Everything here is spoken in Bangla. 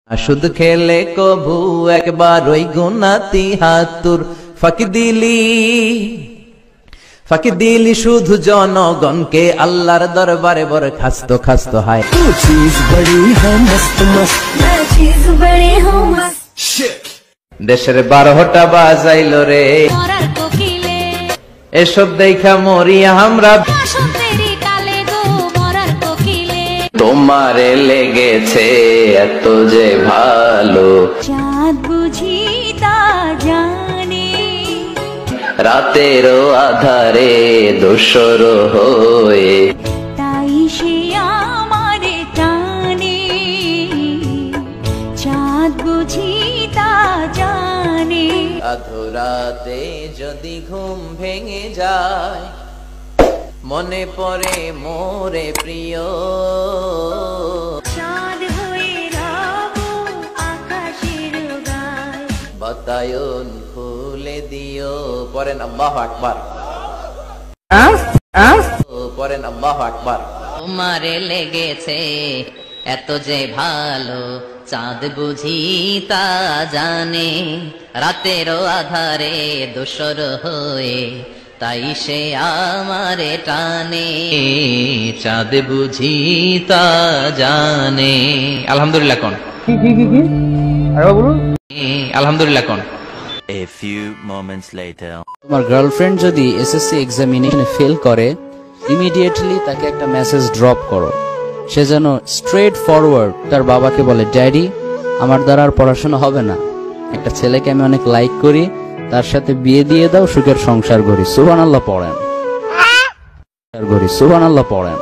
সুদ খেলে কভু একবার ওই গুনাতি হাতুর ফাঁকি দিলি শুধু জনগণকে আল্লাহর দরবারে বরখাস্ত খাস্ত হায়। দেশের 12টা বাজাইল রে, এসব দেখা মরি আমরা। তোমারে লেগেছে এত যে ভালো, চাঁদ বুঝি তা জানে, রাতেরও আধারে দোসর হয়ে তাই সে আমারে টানে। চাঁদ বুঝি তা জানে। আধরাতে যদি ঘুম ভেঙে যায়, মনে পড়ে মোরে প্রিয়। চাঁদ হয়ে রব আকাশের গায়, বাতায়ন খুলে দিও। পড়েন আল্লাহু আকবার, পড়েন আল্লাহু আকবার। তোমারে লেগেছে এত যে ভালো, চাঁদ বুঝি তা জানে, রাতেরও আধারে দোসর হয়ে তাই সে আমারে টানে। চাঁদ বুঝি তা জানে। আলহামদুলিল্লাহ কোন আলহামদুলিল্লাহ কোন। A few moments later. তোমার গার্লফ্রেন্ড যদি এসএসসি এক্সামিনেশনে ফেল করে, ইমিডিয়েটলি তাকে একটা মেসেজ ড্রপ করো। সে যেন স্ট্রেট ফরওয়ার্ড তার বাবাকে বলে, ড্যাডি আমার দ্বারা আর পড়াশোনা হবে না, একটা ছেলেকে আমি অনেক লাইক করি, তার সাথে বিয়ে দিয়ে দাও, সুখের সংসার গড়ি। সুবহানাল্লাহ পড়েন, সুবহানাল্লাহ পড়েন।